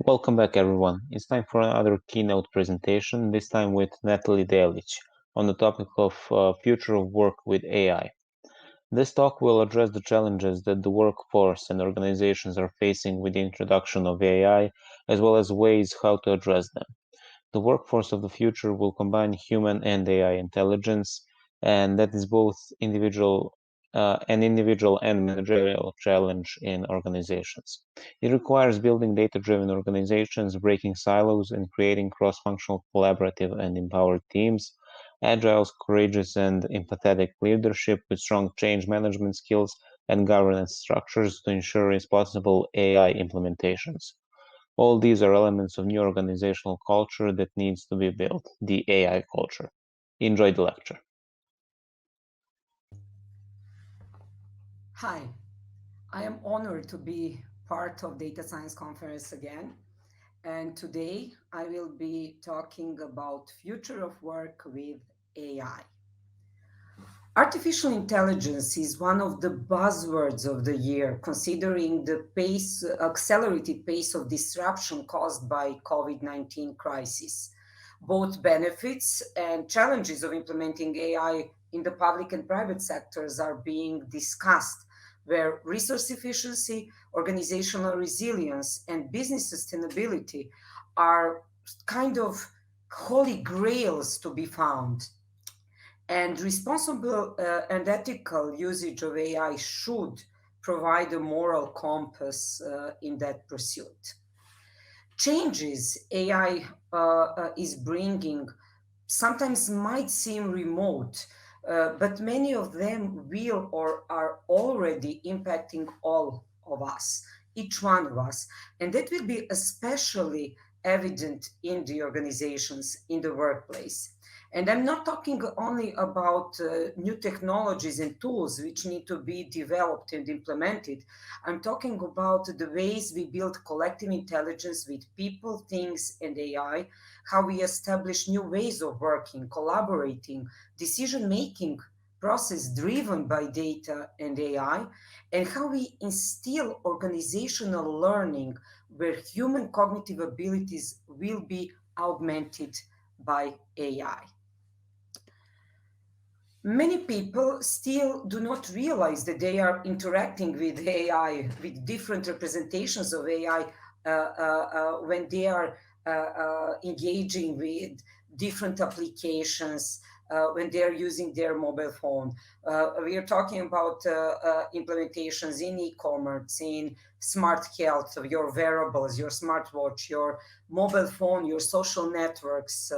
Welcome back, everyone. It's time for another keynote presentation, this time with Natali Delic, on the topic of future of work with AI. This talk will address the challenges that the workforce and organizations are facing with the introduction of AI, as well as ways how to address them. The workforce of the future will combine human and AI intelligence, and that is both an individual and managerial challenge in organizations. It requires building data-driven organizations, breaking silos, and creating cross-functional, collaborative, and empowered teams. Agile, courageous, and empathetic leadership with strong change management skills and governance structures to ensure responsible AI implementations. All these are elements of new organizational culture that needs to be built, the AI culture. Enjoy the lecture. Hi, I am honored to be part of Data Science Conference again. And today I will be talking about future of work with AI. Artificial intelligence is one of the buzzwords of the year, considering the accelerated pace of disruption caused by COVID-19 crisis. Both benefits and challenges of implementing AI in the public and private sectors are being discussed, where resource efficiency, organizational resilience, and business sustainability are kind of holy grails to be found. And responsible and ethical usage of AI should provide a moral compass in that pursuit. Changes AI is bringing sometimes might seem remote, but many of them will or are already impacting all of us, each one of us. And that will be especially evident in the organizations, in the workplace. And I'm not talking only about new technologies and tools which need to be developed and implemented. I'm talking about the ways we build collective intelligence with people, things, and AI, how we establish new ways of working, collaborating, decision making process driven by data and AI, and how we instill organizational learning where human cognitive abilities will be augmented by AI. Many people still do not realize that they are interacting with AI, with different representations of AI when they are engaging with different applications, when they are using their mobile phone. We are talking about implementations in e-commerce, in smart health, your wearables, your smartwatch, your mobile phone, your social networks,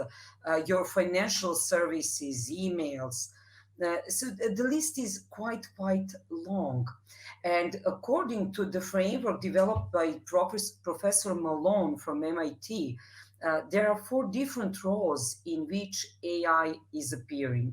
your financial services, emails. So the list is quite long. And according to the framework developed by Professor Malone from MIT, there are 4 different roles in which AI is appearing.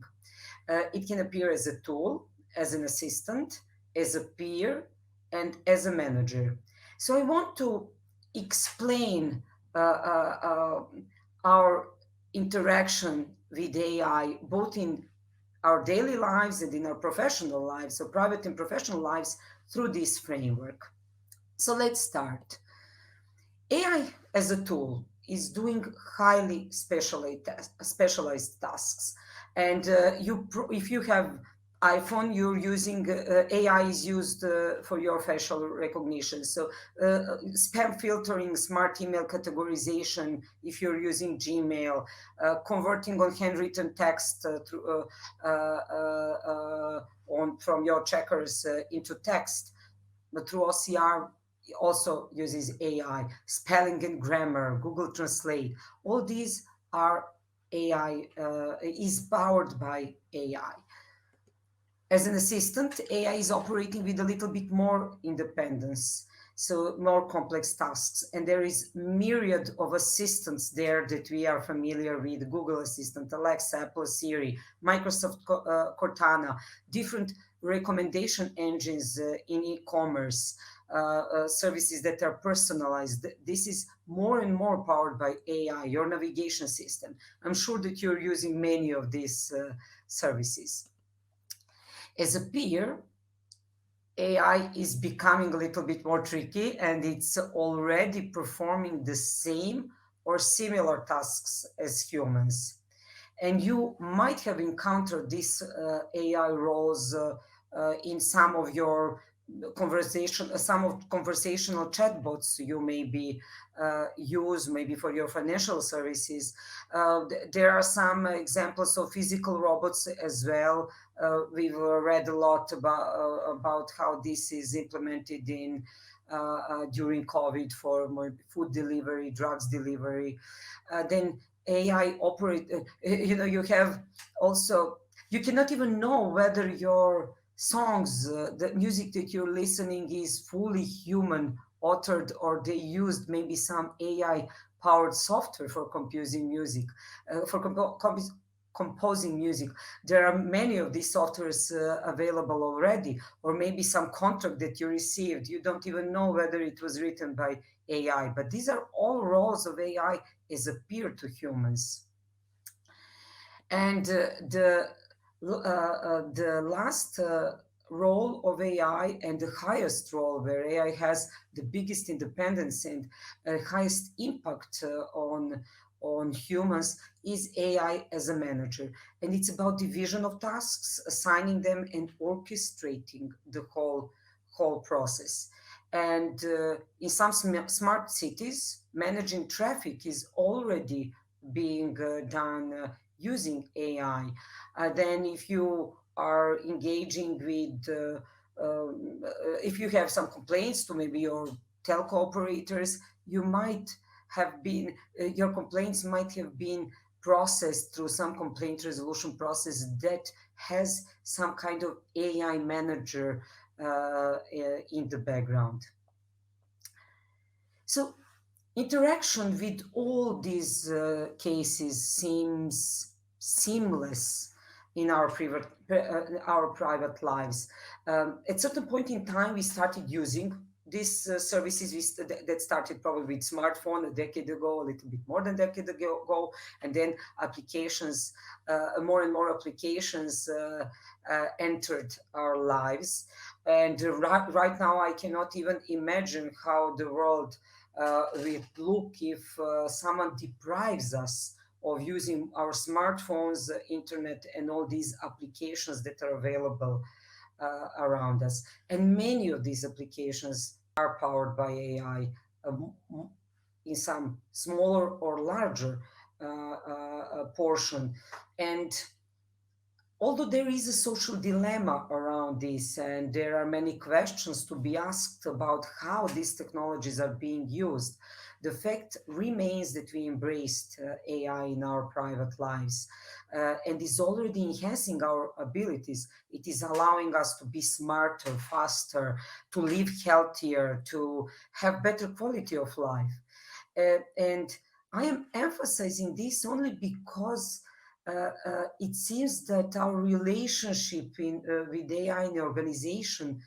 It can appear as a tool, as an assistant, as a peer, and as a manager. So I want to explain our interaction with AI, both in our daily lives and in our professional lives, so private and professional lives, through this framework. So let's start. AI as a tool is doing highly specialized tasks. And if you have iPhone, you're using AI is used for your facial recognition. So spam filtering, smart email categorization, if you're using Gmail, converting on handwritten text from your checkers into text, but through OCR also uses AI, spelling and grammar, Google Translate. All these are AI, is powered by AI. As an assistant, AI is operating with a little bit more independence, so more complex tasks. And there is myriad of assistants there that we are familiar with: Google Assistant, Alexa, Apple Siri, Microsoft Cortana, different recommendation engines in e-commerce, services that are personalized. This is more and more powered by AI, your navigation system. I'm sure that you're using many of these services. As a peer, AI is becoming a little bit more tricky, and it's already performing the same or similar tasks as humans. And you might have encountered these AI roles in some of your some of conversational chatbots you maybe use maybe for your financial services. There are some examples of physical robots as well. We've read a lot about how this is implemented in during COVID for more food delivery, drugs delivery. Then AI operate. You have also, you cannot even know whether your songs, the music that you're listening is fully human authored or they used maybe some AI powered software for composing music, composing music. There are many of these softwares available already, or maybe some contract that you received. You don't even know whether it was written by AI, but these are all roles of AI as a peer to humans. And the last role of AI and the highest role where AI has the biggest independence and highest impact on humans is AI as a manager. And it's about division of tasks, assigning them and orchestrating the whole process. And in some smart cities, managing traffic is already being done using AI. Then, if you are engaging with, if you have some complaints to maybe your telco operators, you might have been, your complaints might have been processed through some complaint resolution process that has some kind of AI manager in the background. So interaction with all these cases seems seamless in our private lives. At certain point in time, we started using these services that started probably with smartphone a decade ago, a little bit more than a decade ago, and then applications, more and more applications entered our lives. And right now, I cannot even imagine how the world will look if someone deprives us of using our smartphones, internet, and all these applications that are available around us. And many of these applications are powered by AI in some smaller or larger portion. And although there is a social dilemma around this, and there are many questions to be asked about how these technologies are being used, the fact remains that we embraced AI in our private lives and is already enhancing our abilities. It is allowing us to be smarter, faster, to live healthier, to have better quality of life. And I am emphasizing this only because it seems that our relationship with AI in organizations,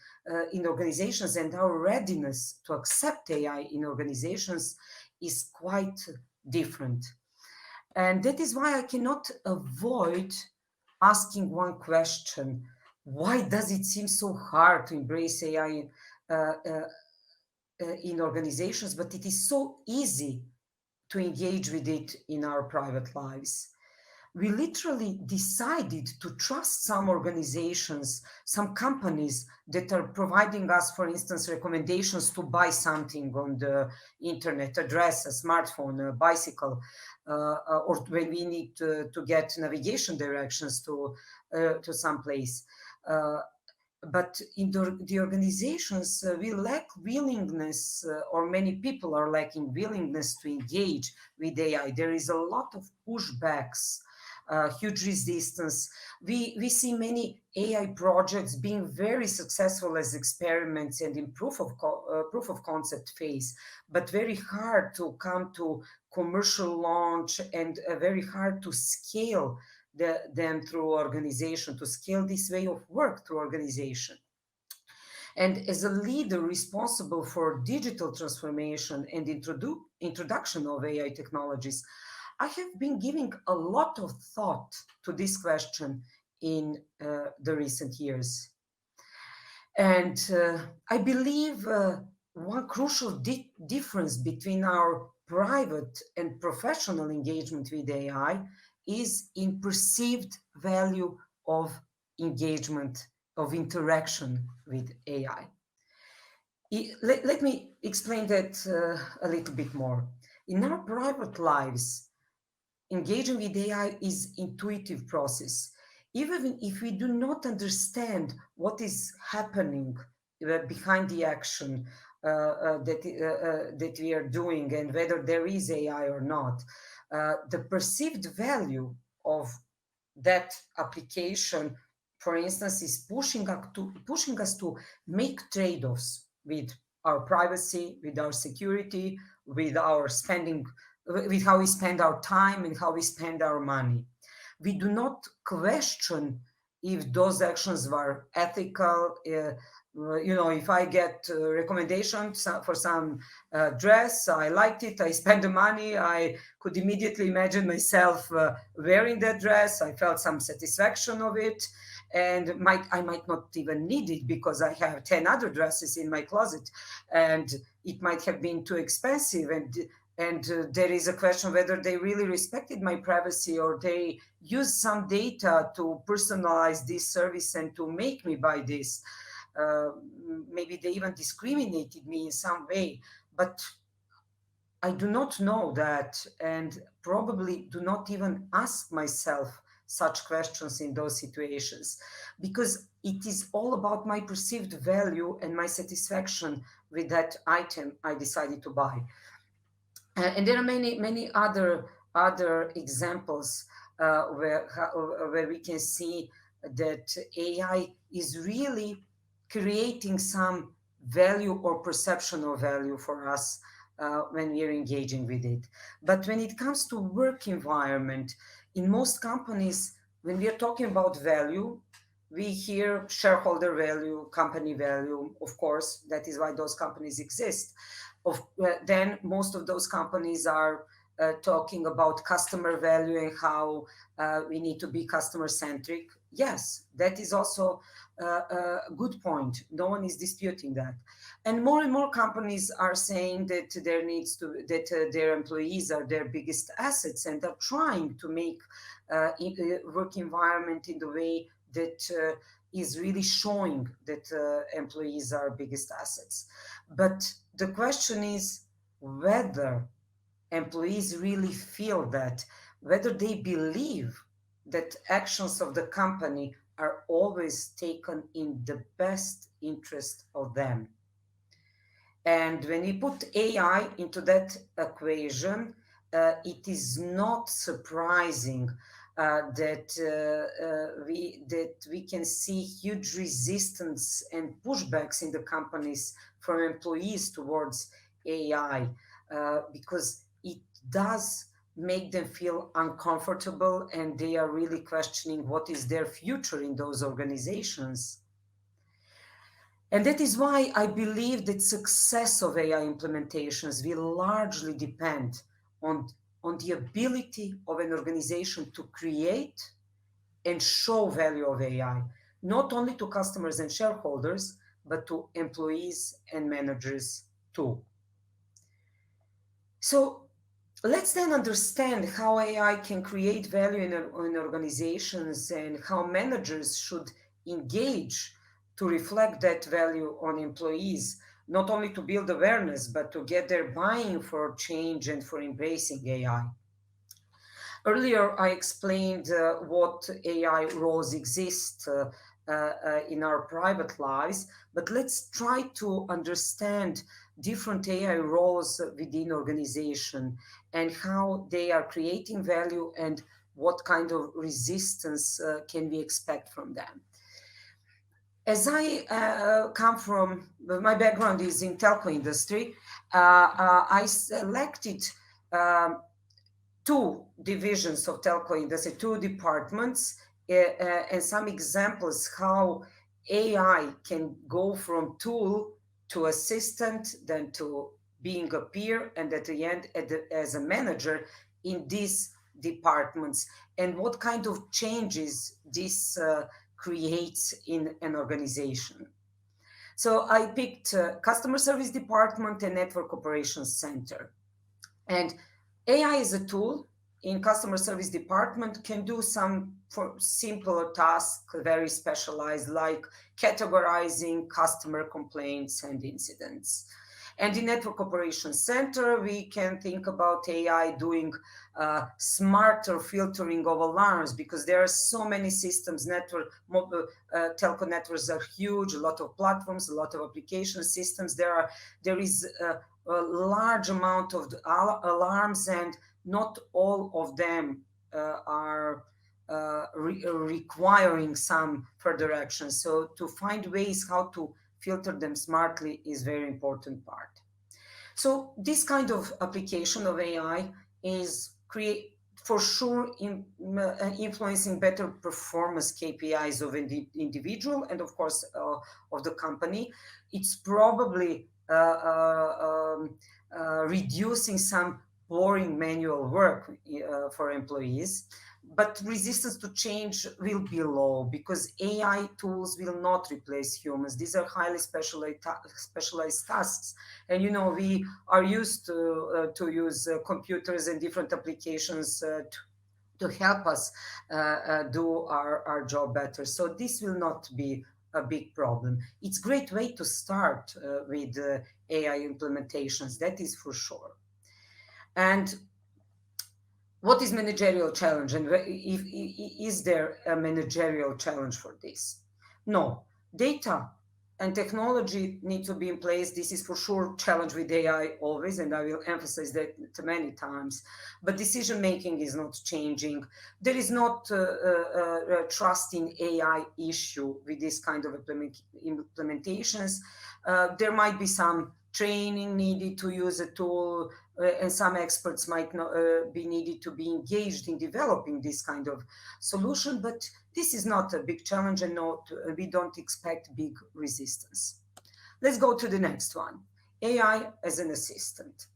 and our readiness to accept AI in organizations is quite different. And that is why I cannot avoid asking one question: why does it seem so hard to embrace AI in organizations, but it is so easy to engage with it in our private lives? We literally decided to trust some organizations, some companies that are providing us, for instance, recommendations to buy something on the internet, a dress, a smartphone, a bicycle, or when we need to get navigation directions to some place. But in the organizations, we lack willingness, or many people are lacking willingness to engage with AI. There is a lot of pushbacks, huge resistance. We see many AI projects being very successful as experiments and in proof of concept phase, but very hard to come to commercial launch, and very hard to scale them through organization, to scale this way of work through organization. And as a leader responsible for digital transformation and introduction of AI technologies, I have been giving a lot of thought to this question in the recent years. And I believe one crucial difference between our private and professional engagement with AI is in perceived value of engagement, of interaction with AI. Let me explain that a little bit more. In our private lives, engaging with AI is intuitive process. Even if we do not understand what is happening behind the action that we are doing and whether there is AI or not, the perceived value of that application, for instance, is pushing us to make trade-offs with our privacy, with our security, with our spending, with how we spend our time and how we spend our money. We do not question if those actions were ethical. If I get recommendations for some dress, I liked it, I spent the money, I could immediately imagine myself wearing that dress. I felt some satisfaction of it, and I might not even need it because I have 10 other dresses in my closet, and it might have been too expensive. And there is a question whether they really respected my privacy or they used some data to personalize this service and to make me buy this. Uh, Maybe they even discriminated me in some way, but I do not know that, and probably do not even ask myself such questions in those situations, because it is all about my perceived value and my satisfaction with that item I decided to buy. And there are many other examples where we can see that AI is really creating some value or perception of value for us when we are engaging with it. But when it comes to work environment, in most companies, when we are talking about value, we hear shareholder value, company value. Of course, that is why those companies exist. Then most of those companies are talking about customer value and how we need to be customer centric. Yes, that is also a good point. No one is disputing that. And more companies are saying that their employees are their biggest assets, and are trying to make work environment in the way that is really showing that employees are biggest assets. But the question is whether employees really feel that, whether they believe that actions of the company are always taken in the best interest of them. And when we put AI into that equation, it is not surprising that we can see huge resistance and pushbacks in the companies from employees towards AI, because it does make them feel uncomfortable, and they are really questioning what is their future in those organizations. And that is why I believe that success of AI implementations will largely depend on, on the ability of an organization to create and show value of AI, not only to customers and shareholders, but to employees and managers too. So let's then understand how AI can create value in organizations, and how managers should engage to reflect that value on employees, not only to build awareness, but to get their buy-in for change and for embracing AI. Earlier, I explained what AI roles exist in our private lives, but let's try to understand different AI roles within organization and how they are creating value and what kind of resistance can we expect from them. As I come from, my background is in telco industry, I selected um, two divisions of telco industry, two departments, and some examples how AI can go from tool to assistant, then to being a peer, and at the end as a manager in these departments, and what kind of changes this creates in an organization. So I picked customer service department and network operations center. And AI is a tool in customer service department can do some for simpler tasks, very specialized, like categorizing customer complaints and incidents. And in network operations center, we can think about AI doing smarter filtering of alarms because there are so many systems. Telco networks are huge. A lot of platforms, a lot of application systems. There is a large amount of alarms, and not all of them are requiring some further action. So to find ways how to filter them smartly is very important part. So this kind of application of AI is create for sure influencing better performance KPIs of individual and of course of the company. It's probably reducing some boring manual work for employees, but resistance to change will be low because AI tools will not replace humans. These are highly specialized tasks, and we are used to use computers and different applications to help us do our job better. So this will not be a big problem. It's a great way to start with AI implementations, that is for sure. And what is managerial challenge, and is there a managerial challenge for this? No, data and technology need to be in place. This is for sure challenge with AI always, and I will emphasize that many times. But decision making is not changing. There is not a trust in AI issue with this kind of implementations. There might be some training needed to use a tool, and some experts might not, be needed to be engaged in developing this kind of solution, but this is not a big challenge, and we don't expect big resistance. Let's go to the next one. AI as an assistant.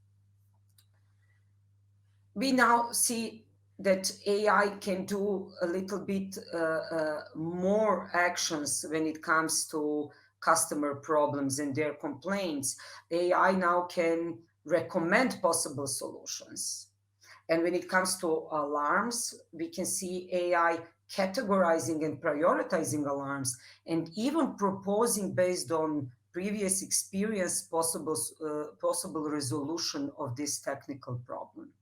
We now see that AI can do a little bit more actions when it comes to customer problems and their complaints. AI now can recommend possible solutions. And when it comes to alarms, we can see AI categorizing and prioritizing alarms and even proposing based on previous experience possible resolution of this technical problem.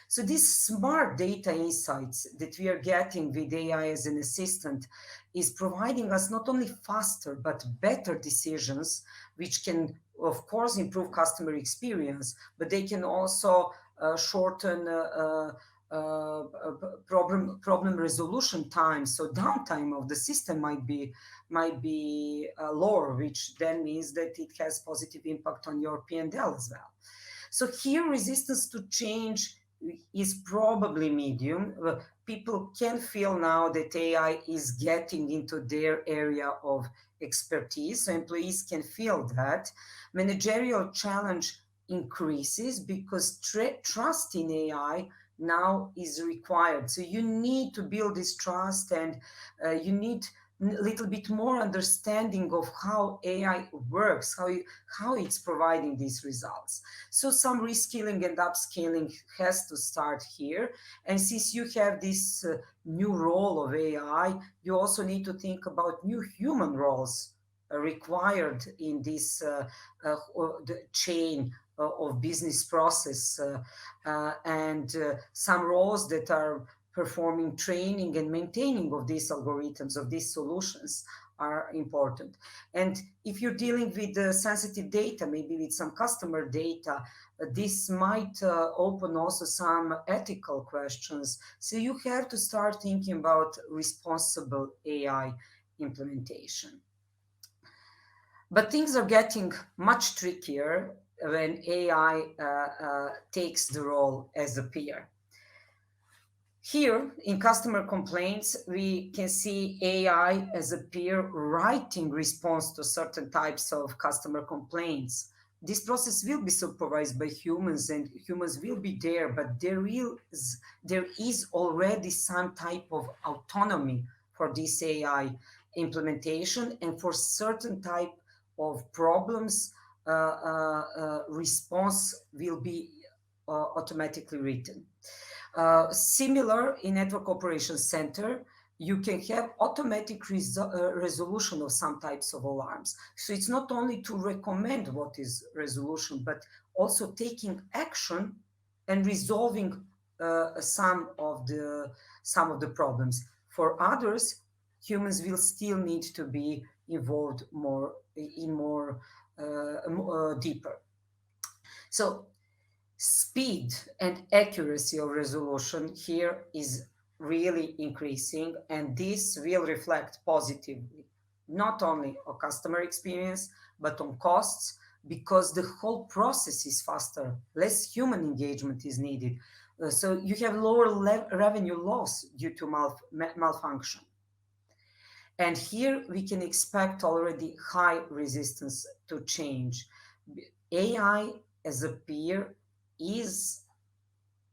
So these smart data insights that we are getting with AI as an assistant is providing us not only faster but better decisions, which can of course improve customer experience, but they can also shorten problem resolution time. So downtime of the system might be lower, which then means that it has positive impact on your P&L as well. So here resistance to change is probably medium. People can feel now that AI is getting into their area of expertise, so employees can feel that. Managerial challenge increases because trust in AI now is required. So you need to build this trust, and you need a little bit more understanding of how AI works, how it's providing these results. So some reskilling and upscaling has to start here. And since you have this new role of AI, you also need to think about new human roles required in this the chain of business process, and some roles that are performing training and maintaining of these algorithms, of these solutions are important. And if you're dealing with sensitive data, maybe with some customer data, this might open also some ethical questions. So you have to start thinking about responsible AI implementation. But things are getting much trickier when AI takes the role as a peer. Here in customer complaints, we can see AI as a peer writing response to certain types of customer complaints. This process will be supervised by humans, and humans will be there, but there is already some type of autonomy for this AI implementation and for certain type of problems, response will be automatically written. Similar in Network Operations Center, you can have automatic resolution of some types of alarms. So it's not only to recommend what is resolution, but also taking action and resolving some of the problems. For others, humans will still need to be involved more deeper. So speed and accuracy of resolution here is really increasing, and this will reflect positively not only on customer experience but on costs, because the whole process is faster, less human engagement is needed. So you have lower revenue loss due to malfunction. And here we can expect already high resistance to change. AI as a peer is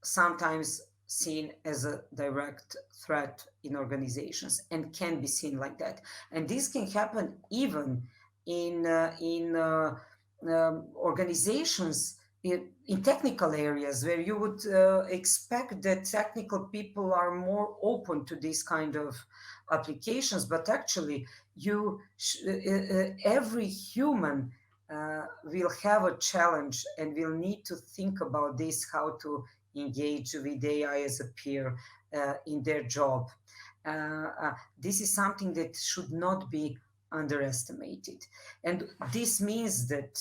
sometimes seen as a direct threat in organizations and can be seen like that. And this can happen even in organizations in technical areas where you would expect that technical people are more open to this kind of applications, but actually every human will have a challenge and will need to think about this, how to engage with AI as a peer in their job. This is something that should not be underestimated. And this means that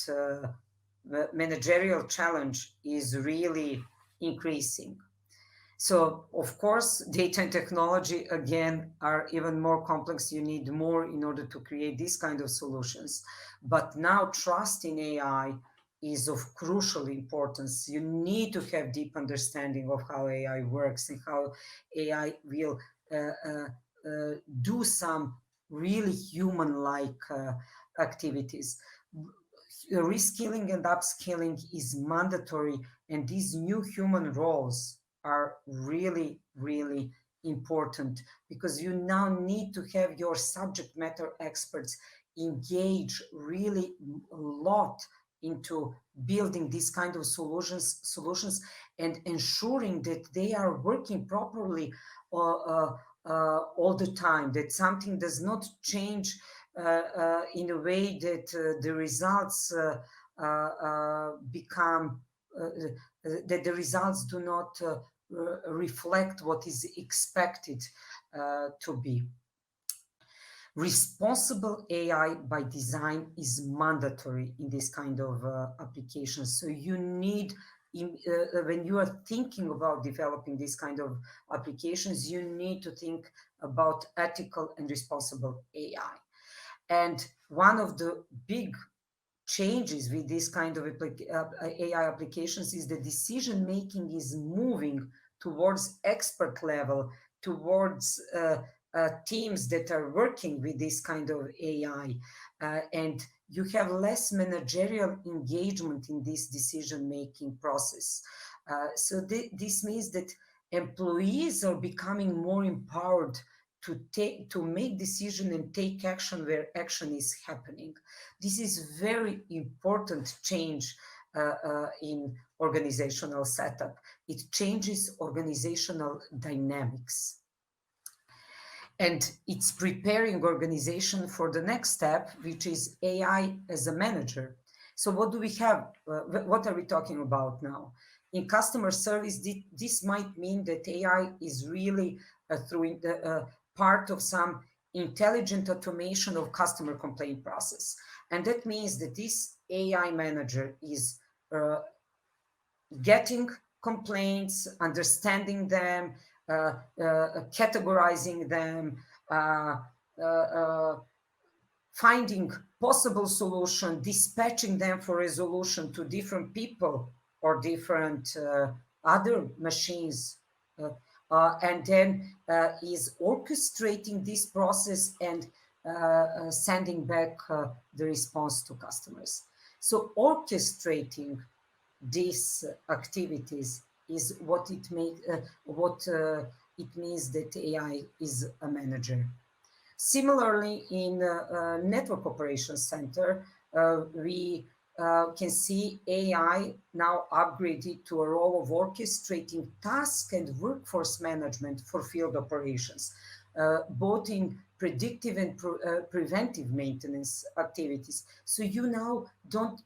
the managerial challenge is really increasing. So, of course, data and technology, again, are even more complex. You need more in order to create these kind of solutions. But now trust in AI is of crucial importance. You need to have deep understanding of how AI works and how AI will do some really human-like activities. Reskilling and upskilling is mandatory, and these new human roles are really, really important, because you now need to have your subject matter experts engage really a lot into building these kind of solutions and ensuring that they are working properly all the time, that something does not change in a way that the results become that the results do not reflect what is expected to be. Responsible AI by design is mandatory in this kind of applications. So you need, when you are thinking about developing this kind of applications, you need to think about ethical and responsible AI. And one of the big changes with this kind of AI applications is the decision making is moving towards expert level, towards teams that are working with this kind of AI, and you have less managerial engagement in this decision making process. So this means that employees are becoming more empowered to make decision and take action where action is happening. This is very important change in organizational setup. It changes organizational dynamics. And it's preparing organization for the next step, which is AI as a manager. So what do we have? What are we talking about now? In customer service, this might mean that AI is really through the part of some intelligent automation of customer complaint process. And that means that this AI manager is getting complaints, understanding them, categorizing them, finding possible solution, dispatching them for resolution to different people or different other machines, and then is orchestrating this process and sending back the response to customers. So orchestrating these activities is what it means that AI is a manager. Similarly, in Network Operations Center, We can see AI now upgraded to a role of orchestrating task and workforce management for field operations, both in predictive and preventive maintenance activities. So you now don't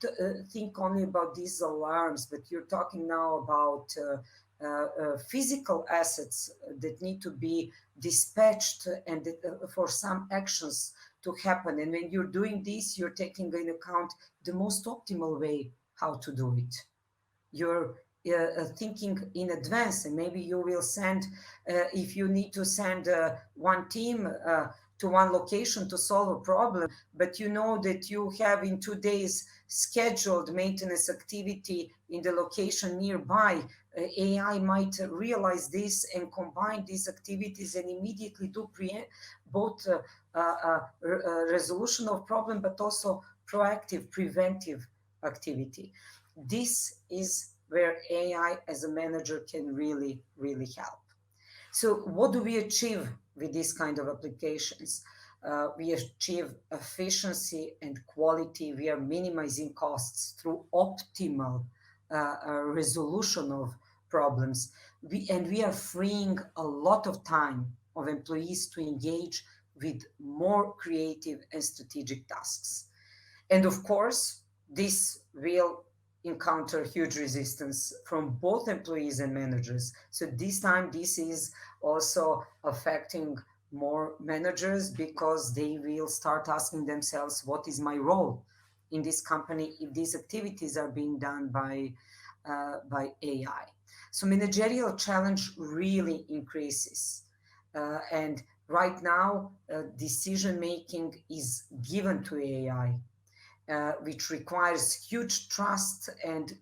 think only about these alarms, but you're talking now about physical assets that need to be dispatched and for some actions to happen. And when you're doing this, you're taking into account the most optimal way how to do it. You're thinking in advance, and maybe you will send, if you need to send one team to one location to solve a problem, but you know that you have in 2 days scheduled maintenance activity in the location nearby. AI might realize this and combine these activities and immediately do both resolution of problem, but also proactive, preventive activity. This is where AI as a manager can really, really help. So, what do we achieve with these kind of applications? We achieve efficiency and quality. We are minimizing costs through optimal resolution of problems. We are freeing a lot of time of employees to engage with more creative and strategic tasks. And of course, this will encounter huge resistance from both employees and managers. So this time, this is also affecting more managers because they will start asking themselves, what is my role in this company if these activities are being done by AI? So managerial challenge really increases. And right now, decision making is given to AI, which requires huge trust and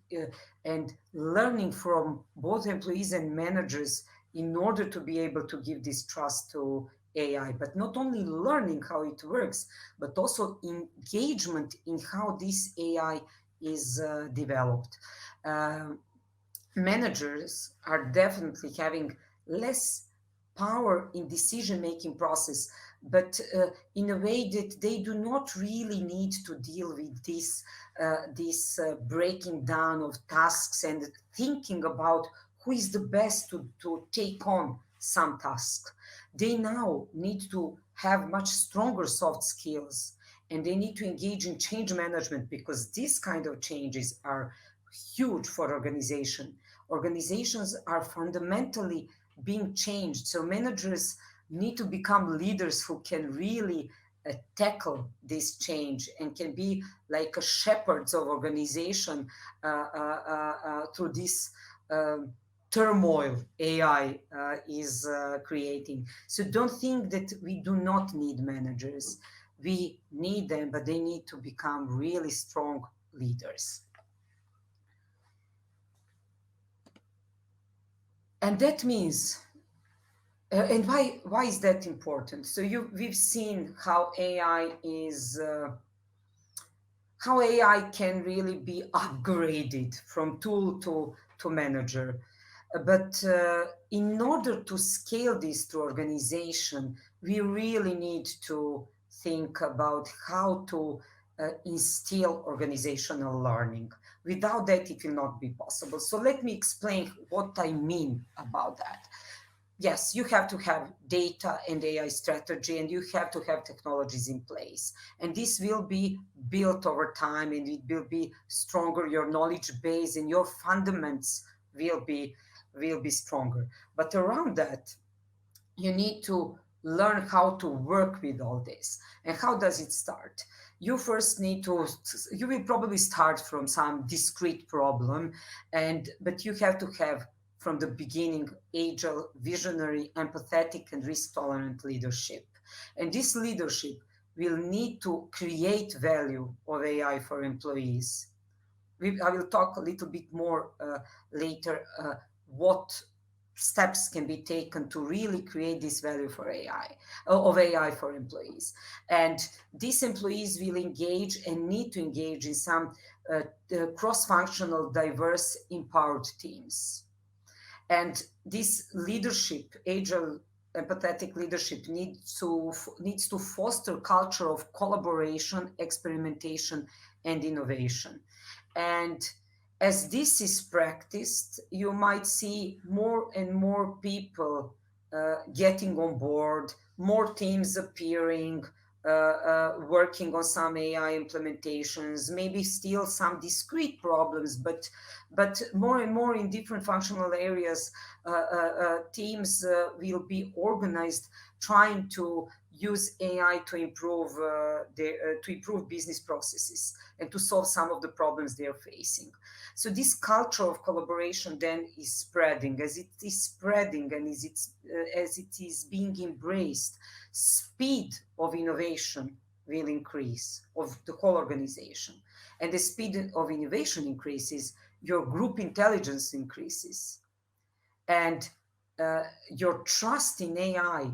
learning from both employees and managers in order to be able to give this trust to AI. But not only learning how it works, but also engagement in how this AI is developed. Um Managers are definitely having less power in decision making process, but in a way that they do not really need to deal with this breaking down of tasks and thinking about who is the best to take on some task. They now need to have much stronger soft skills, and they need to engage in change management because these kind of changes are huge for organizations are fundamentally being changed. So managers need to become leaders who can really tackle this change and can be like a shepherds of organization through this turmoil AI is creating. So don't think that we do not need managers. We need them, but they need to become really strong leaders. And that means, and why is that important? So we've seen how AI can really be upgraded from tool to manager. But in order to scale this to organization, we really need to think about how to instill organizational learning. Without that, it will not be possible. So let me explain what I mean about that. Yes, you have to have data and AI strategy, and you have to have technologies in place. And this will be built over time, and it will be stronger. Your knowledge base and your fundamentals will be stronger. But around that, you need to learn how to work with all this. And how does it start? You first need to, you will probably start from some discrete problem, but you have to have from the beginning agile, visionary, empathetic, and risk tolerant leadership. And this leadership will need to create value of AI for employees. I will talk a little bit more later what steps can be taken to really create this value for AI for employees. And these employees will engage and need to engage in some cross-functional, diverse, empowered teams. And this leadership, agile empathetic leadership needs to foster culture of collaboration, experimentation, and innovation. And as this is practiced, you might see more and more people getting on board, more teams appearing, working on some AI implementations, maybe still some discrete problems, but more and more in different functional areas, teams will be organized trying to use AI to improve business processes and to solve some of the problems they are facing. So this culture of collaboration then is spreading. As it is spreading and as it is being embraced, speed of innovation will increase of the whole organization. And the speed of innovation increases, your group intelligence increases, and your trust in AI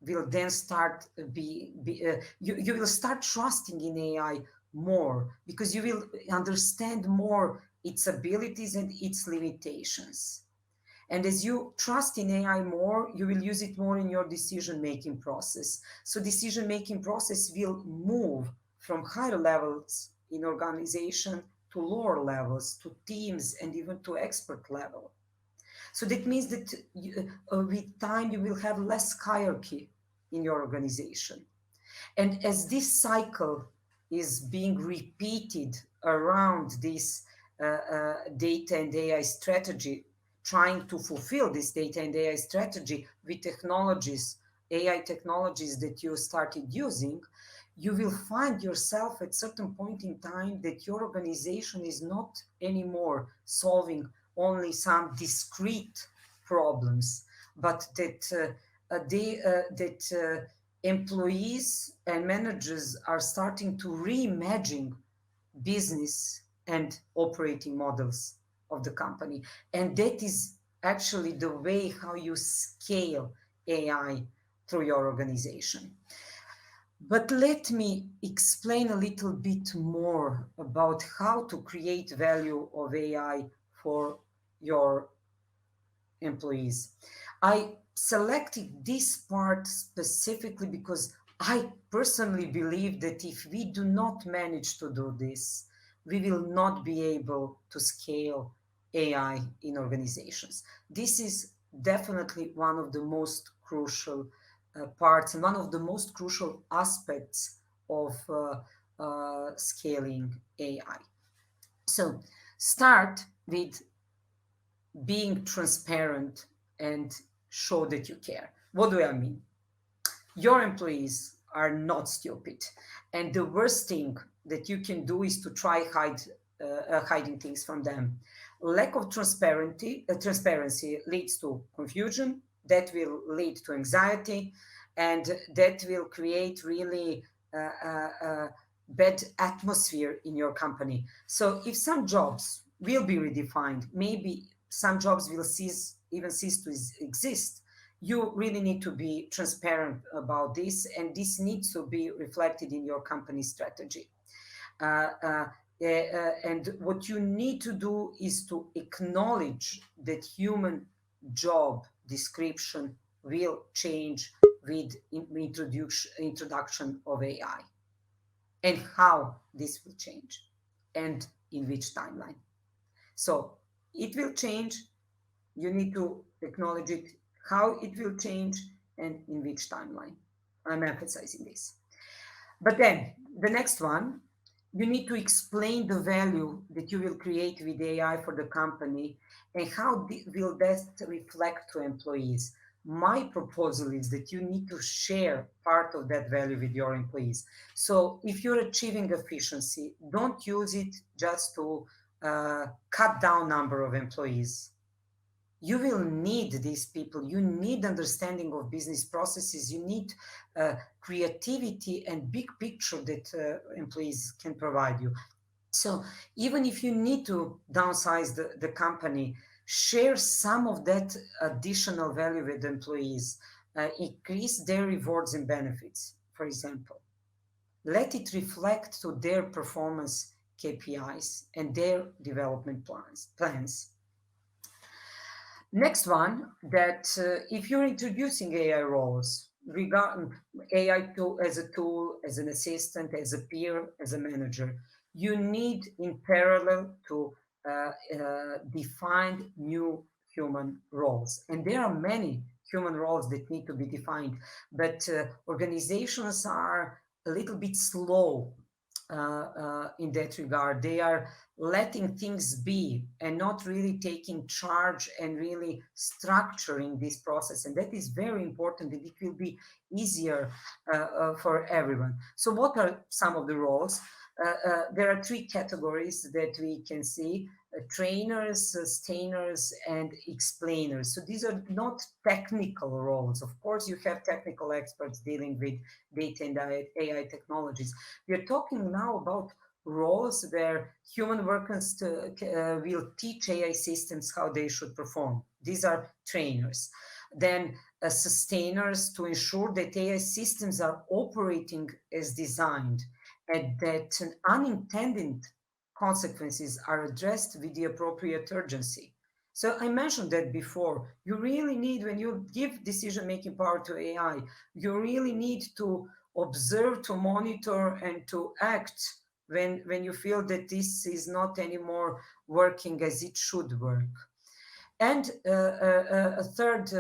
will then start you will start trusting in AI more because you will understand more its abilities and its limitations. And as you trust in AI more, you will use it more in your decision making process. So decision making process will move from higher levels in organization to lower levels, to teams, and even to expert level. So that means that with time you will have less hierarchy in your organization. And as this cycle is being repeated around this data and AI strategy, trying to fulfill this data and AI strategy with technologies, AI technologies that you started using, you will find yourself at certain point in time that your organization is not anymore solving only some discrete problems, but that employees and managers are starting to reimagine business and operating models of the company. And that is actually the way how you scale AI through your organization. But let me explain a little bit more about how to create value of AI for your employees. I selected this part specifically because I personally believe that if we do not manage to do this, we will not be able to scale AI in organizations. This is definitely one of the most crucial parts and one of the most crucial aspects of scaling AI. So, start with being transparent and show that you care. What do I mean? Your employees are not stupid, and the worst thing that you can do is to try hiding things from them. Lack of transparency leads to confusion. That will lead to anxiety, and that will create really bad atmosphere in your company. So if some jobs will be redefined, maybe some jobs will cease to exist, you really need to be transparent about this, and this needs to be reflected in your company strategy. And what you need to do is to acknowledge that human job description will change with introduction of AI, and how this will change, and in which timeline. So it will change. You need to acknowledge it, how it will change, and in which timeline. I'm emphasizing this. But then the next one, you need to explain the value that you will create with AI for the company and how will that reflect to employees. My proposal is that you need to share part of that value with your employees. So if you're achieving efficiency, don't use it just to cut down number of employees. You will need these people. You need understanding of business processes. You need creativity and big picture that employees can provide you. So even if you need to downsize the company, share some of that additional value with employees, increase their rewards and benefits, for example. Let it reflect to their performance KPIs and their development plans. Next one, that if you're introducing AI roles, regard AI tool as a tool, as an assistant, as a peer, as a manager, you need in parallel to define new human roles. And there are many human roles that need to be defined, but organizations are a little bit slow in that regard. They are letting things be and not really taking charge and really structuring this process. And that is very important, and it will be easier for everyone. So, what are some of the roles? There are three categories that we can see: trainers, sustainers, and explainers. So these are not technical roles. Of course, you have technical experts dealing with data and AI technologies. We are talking now about roles where human workers will teach AI systems how they should perform. These are trainers. Then sustainers, to ensure that AI systems are operating as designed and that unintended consequences are addressed with the appropriate urgency. So I mentioned that before. You really need, when you give decision-making power to AI, you really need to observe, to monitor, and to act when you feel that this is not anymore working as it should work. And a third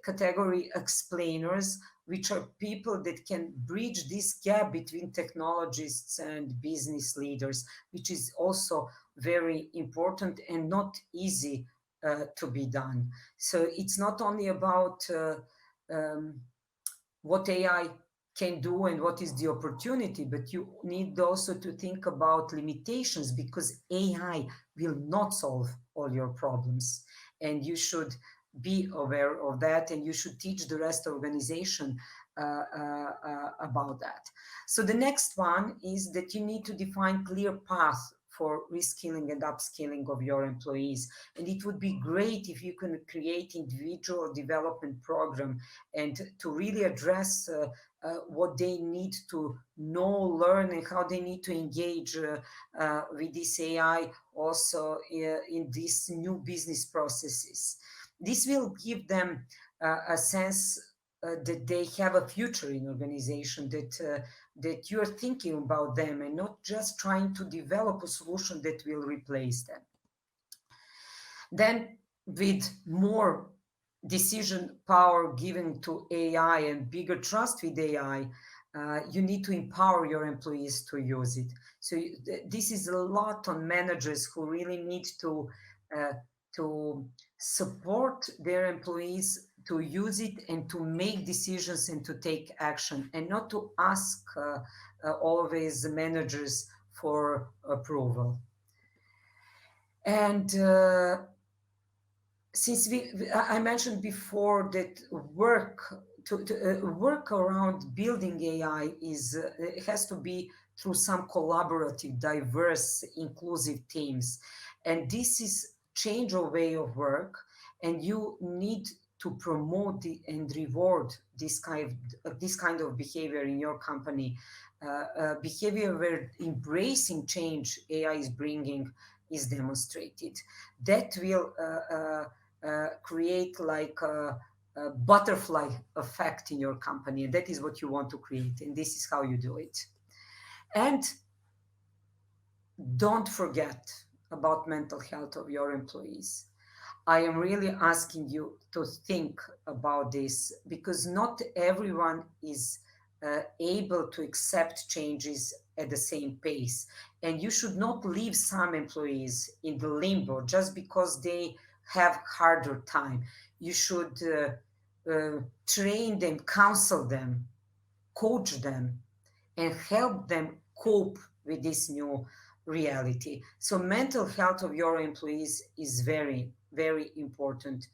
category, explainers, which are people that can bridge this gap between technologists and business leaders, which is also very important and not easy to be done. So it's not only about um, what AI can do and what is the opportunity, but you need also to think about limitations, because AI will not solve all your problems. And you should be aware of that, and you should teach the rest of the organization about that. So the next one is that you need to define clear path for reskilling and upskilling of your employees. And it would be great if you can create individual development program and to really address what they need to know, learn, and how they need to engage with this AI also in these new business processes. This will give them a sense that they have a future in organization, that you're thinking about them and not just trying to develop a solution that will replace them. Then, with more decision power given to AI and bigger trust with AI, you need to empower your employees to use it. So this is a lot on managers who really need uh, to support their employees to use it and to make decisions and to take action, and not to ask always the managers for approval. And since I mentioned before that to work around building AI is it has to be through some collaborative, diverse, inclusive teams, and this is change of way of work, and you need to promote and reward this kind of behavior in your company. Behavior where embracing change AI is bringing is demonstrated. That will create like a butterfly effect in your company, and that is what you want to create, and this is how you do it. And don't forget about mental health of your employees. I am really asking you to think about this, because not everyone is able to accept changes at the same pace. And you should not leave some employees in the limbo just because they have harder time. You should train them, counsel them, coach them, and help them cope with this new reality. So mental health of your employees is very, very important.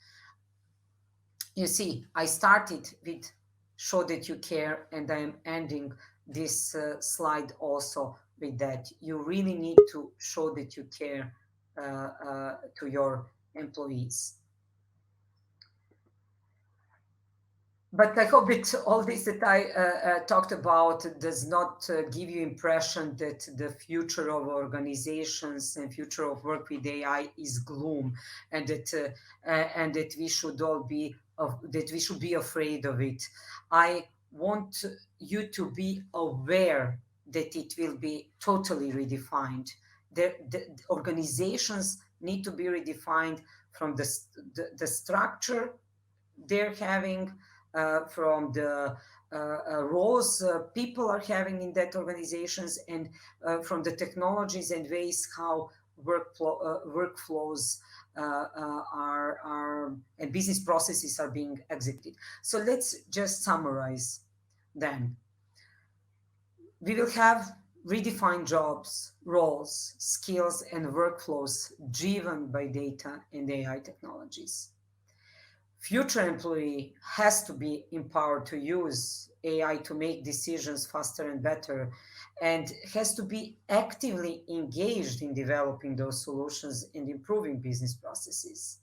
You see, I started with show that you care, and I am ending this slide also with that. You really need to show that you care to your employees. But I hope that all this that I talked about does not give you impression that the future of organizations and future of work with AI is gloom, and that we should all be that we should be afraid of it. I want you to be aware that it will be totally redefined. The organizations need to be redefined from the structure they're having, from the roles people are having in that organizations, and from the technologies and ways how workflows are and business processes are being executed. So let's just summarize then. We will have redefined jobs, roles, skills, and workflows driven by data and AI technologies. Future employee has to be empowered to use AI to make decisions faster and better, and has to be actively engaged in developing those solutions and improving business processes.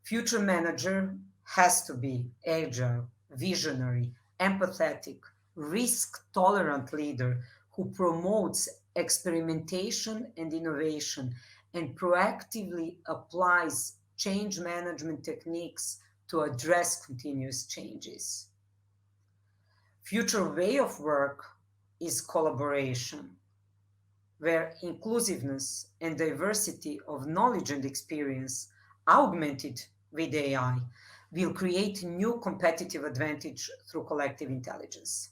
Future manager has to be agile, visionary, empathetic, risk tolerant leader who promotes experimentation and innovation and proactively applies change management techniques to address continuous changes. Future way of work is collaboration, where inclusiveness and diversity of knowledge and experience, augmented with AI, will create new competitive advantage through collective intelligence.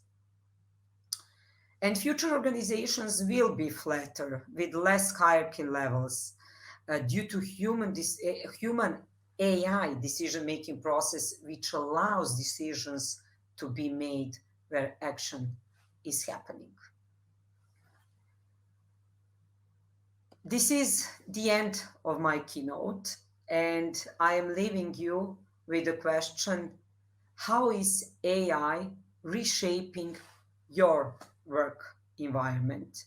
And future organizations will be flatter with less hierarchy levels due to human AI decision making process, which allows decisions to be made where action is happening. This is the end of my keynote, and I am leaving you with the question: how is AI reshaping your work environment?